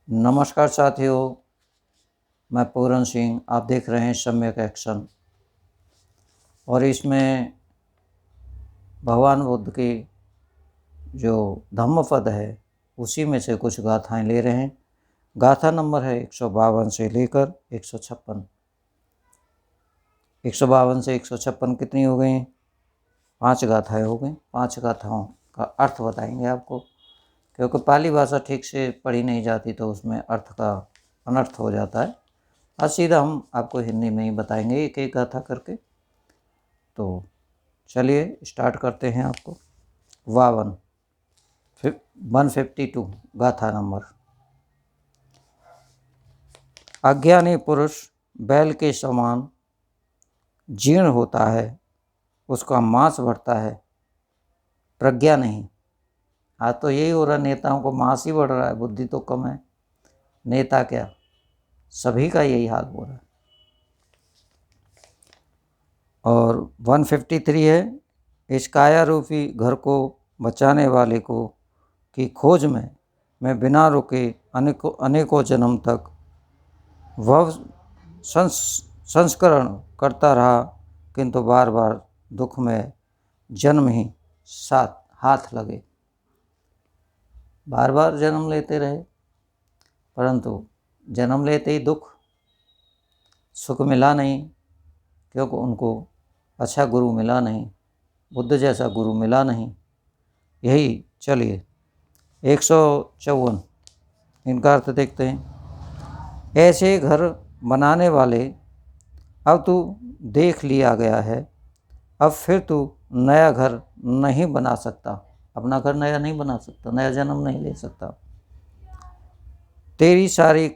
नमस्कार साथियों, मैं पूरन सिंह। आप देख रहे हैं सम्यक एक्शन और इसमें भगवान बुद्ध की जो धम्मपद है उसी में से कुछ गाथाएं ले रहे हैं। गाथा नंबर है 152 से लेकर 156। 152 से 156 कितनी हो गई? 5 गाथाएं हो गई। 5 गाथाओं का अर्थ बताएंगे आपको, क्योंकि पाली भाषा ठीक से पढ़ी नहीं जाती तो उसमें अर्थ का अनर्थ हो जाता है। आज सीधा हम आपको हिंदी में ही बताएंगे एक एक गाथा करके। तो चलिए स्टार्ट करते हैं। आपको 152 गाथा नंबर। अज्ञानी पुरुष बैल के समान जीर्ण होता है, उसका मांस बढ़ता है, प्रज्ञा नहीं। आज तो यही हो रहा, नेताओं को मांस ही बढ़ रहा है, बुद्धि तो कम है। नेता क्या, सभी का यही हाल हो रहा है। और 153 है, इस काया रूपी घर को बचाने वाले को की खोज में मैं बिना रुके अनेकों जन्म तक वह संस्करण करता रहा, किंतु बार बार दुख में जन्म ही साथ हाथ लगे। बार बार जन्म लेते रहे, परंतु जन्म लेते ही दुख, सुख मिला नहीं, क्योंकि उनको अच्छा गुरु मिला नहीं, बुद्ध जैसा गुरु मिला नहीं। यही चलिए 154 इनका अर्थ देखते हैं। ऐसे घर बनाने वाले, अब तू देख लिया गया है, अब फिर तू नया घर नहीं बना सकता। अपना घर नया नहीं बना सकता, नया जन्म नहीं ले सकता। तेरी सारी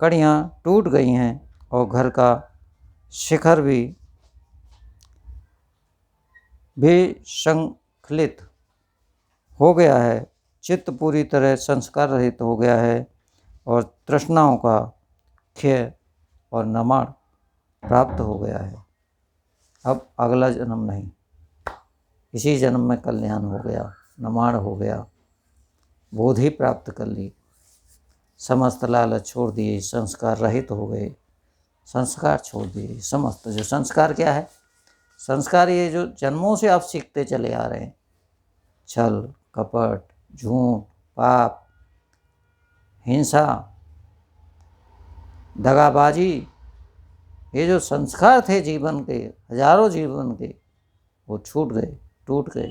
कड़ियाँ टूट गई हैं और घर का शिखर भी विसंखलित हो गया है। चित्त पूरी तरह संस्कार रहित हो गया है और तृष्णाओं का क्षय और नमाण प्राप्त हो गया है। अब अगला जन्म नहीं, इसी जन्म में कल्याण हो गया, नमाण हो गया, बोधि प्राप्त कर ली, समस्त लालच छोड़ दिए, संस्कार रहित हो गए, संस्कार छोड़ दिए। समस्त जो संस्कार क्या है? संस्कार ये जो जन्मों से आप सीखते चले आ रहे हैं, छल कपट, झूठ, पाप, हिंसा, दगाबाजी, ये जो संस्कार थे जीवन के, हजारों जीवन के, वो छूट गए, टूट गए,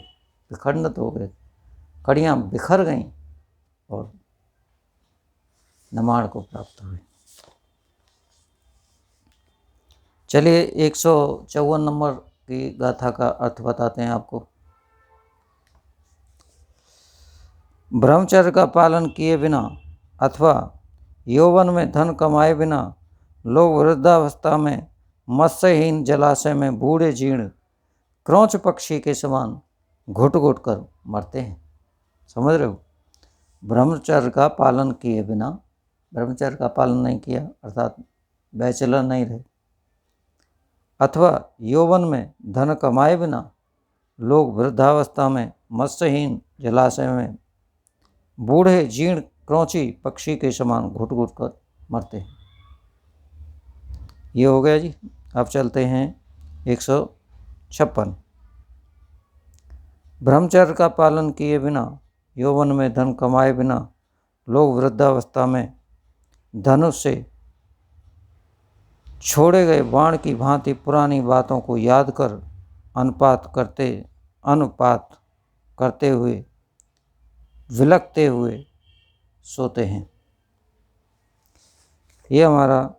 विखंडित हो गए, कड़ियाँ बिखर गईं और नमाण को प्राप्त हुए। चलिए 154 नंबर की गाथा का अर्थ बताते हैं आपको। ब्रह्मचर्य का पालन किए बिना अथवा यौवन में धन कमाए बिना लोग वृद्धावस्था में मत्स्यहीन जलाशय में बूढ़े जीर्ण क्रौच पक्षी के समान घुट घुट कर मरते हैं। समझ रहे हो? ब्रह्मचर्य का पालन किए बिना, ब्रह्मचर्य का पालन नहीं किया अर्थात बैचलर नहीं रहे, अथवा यौवन में धन कमाए बिना लोग वृद्धावस्था में मत्स्यहीन जलाशय में बूढ़े जीर्ण क्रौची पक्षी के समान घुट घुट कर मरते हैं। ये हो गया जी। अब चलते हैं 156। ब्रह्मचर्य का पालन किए बिना यौवन में धन कमाए बिना लोग वृद्धावस्था में धनुष से छोड़े गए बाण की भांति पुरानी बातों को याद कर अनुपात करते हुए विलकते हुए सोते हैं। ये हमारा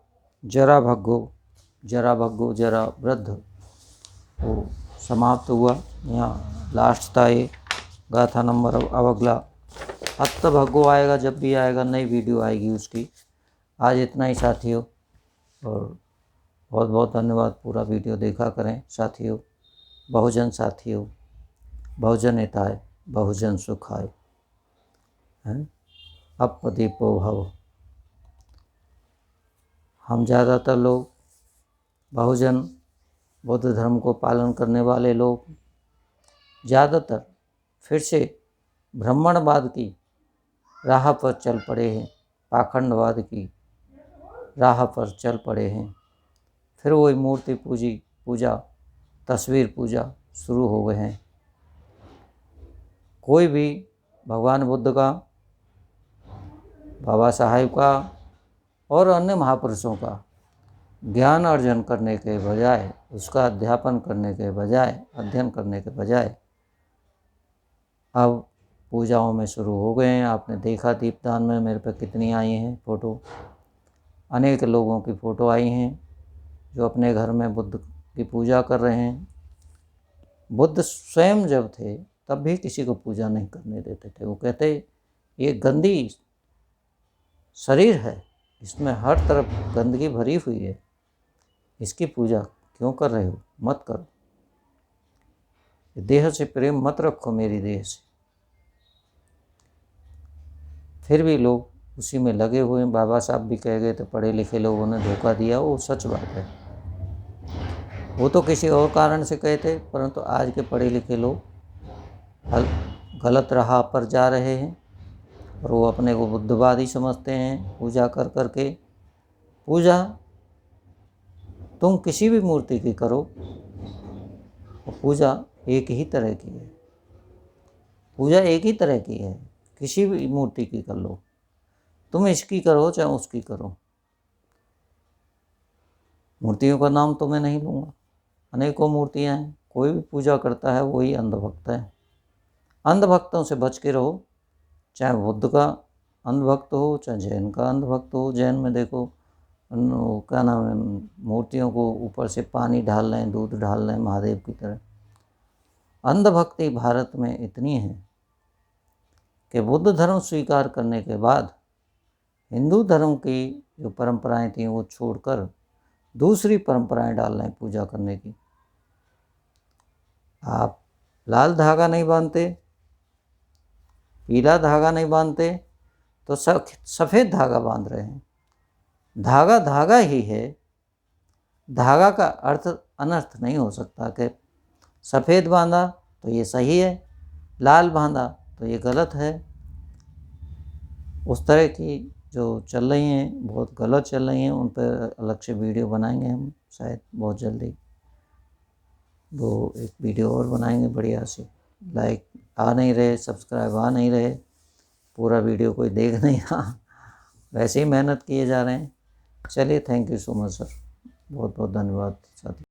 जरा वृद्ध वो समाप्त हुआ। यहाँ लास्ट था ये गाथा नंबर। अब अगला हत्त भग्गो आएगा, जब भी आएगा नई वीडियो आएगी उसकी। आज इतना ही साथियों, और बहुत बहुत धन्यवाद। पूरा वीडियो देखा करें साथियों। बहुजन साथियों, बहुजन हिताय बहुजन सुखाय। अपदीपो भव। हम ज़्यादातर लोग बहुजन बौद्ध धर्म को पालन करने वाले लोग ज़्यादातर फिर से ब्राह्मणवाद की राह पर चल पड़े हैं। पाखंडवाद की राह पर चल पड़े हैं। फिर वही मूर्ति पूजा, तस्वीर पूजा शुरू हो गए हैं। कोई भी भगवान बुद्ध का, बाबा साहेब का और अन्य महापुरुषों का ज्ञान अर्जन करने के बजाय, उसका अध्यापन करने के बजाय, अध्ययन करने के बजाय अब पूजाओं में शुरू हो गए हैं। आपने देखा दीपदान में मेरे पे कितनी आई हैं फ़ोटो, अनेक लोगों की फ़ोटो आई हैं जो अपने घर में बुद्ध की पूजा कर रहे हैं। बुद्ध स्वयं जब थे तब भी किसी को पूजा नहीं करने देते थे। वो कहते ये गंदी शरीर है, इसमें हर तरफ गंदगी भरी हुई है, इसकी पूजा क्यों कर रहे हो, मत करो, देह से प्रेम मत रखो मेरी देह से। फिर भी लोग उसी में लगे हुए हैं। बाबा साहब भी कह गए थे पढ़े लिखे लोगों ने धोखा दिया, वो सच बात है। वो तो किसी और कारण से कहे थे, परंतु आज के पढ़े लिखे लोग गलत राह पर जा रहे हैं और वो अपने को बुद्धवादी समझते हैं। पूजा कर करके, पूजा तुम किसी भी मूर्ति की करो, पूजा एक ही तरह की है, पूजा एक ही तरह की है, किसी भी मूर्ति की कर लो, तुम इसकी करो चाहे उसकी करो। मूर्तियों का नाम तो मैं नहीं लूँगा, अनेकों मूर्तियाँ हैं, कोई भी पूजा करता है वही अंधभक्त है। अंधभक्तों से बच के रहो, चाहे बुद्ध का अंधभक्त हो चाहे जैन का अंधभक्त हो। जैन में देखो क्या नाम है, मूर्तियों को ऊपर से पानी डाल रहे हैं, दूध डाल रहे हैं महादेव की तरह। अंधभक्ति भारत में इतनी है कि बुद्ध धर्म स्वीकार करने के बाद हिंदू धर्म की जो परंपराएं थी वो छोड़कर दूसरी परंपराएं डाल रहे हैं पूजा करने की। आप लाल धागा नहीं बांधते, पीला धागा नहीं बांधते, तो सफ़ेद धागा बांध रहे हैं। धागा धागा ही है, धागा का अर्थ अनर्थ नहीं हो सकता कि सफ़ेद बांधा तो ये सही है, लाल बांधा तो ये गलत है। उस तरह की जो चल रही हैं बहुत गलत चल रही हैं, उन पर अलग से वीडियो बनाएंगे हम शायद बहुत जल्दी। वो एक वीडियो और बनाएंगे बढ़िया से। लाइक आ नहीं रहे, सब्सक्राइब आ नहीं रहे, पूरा वीडियो कोई देख नहीं रहा, वैसे ही मेहनत किए जा रहे हैं। चलिए, thank you so much sir, बहुत बहुत धन्यवाद साथी।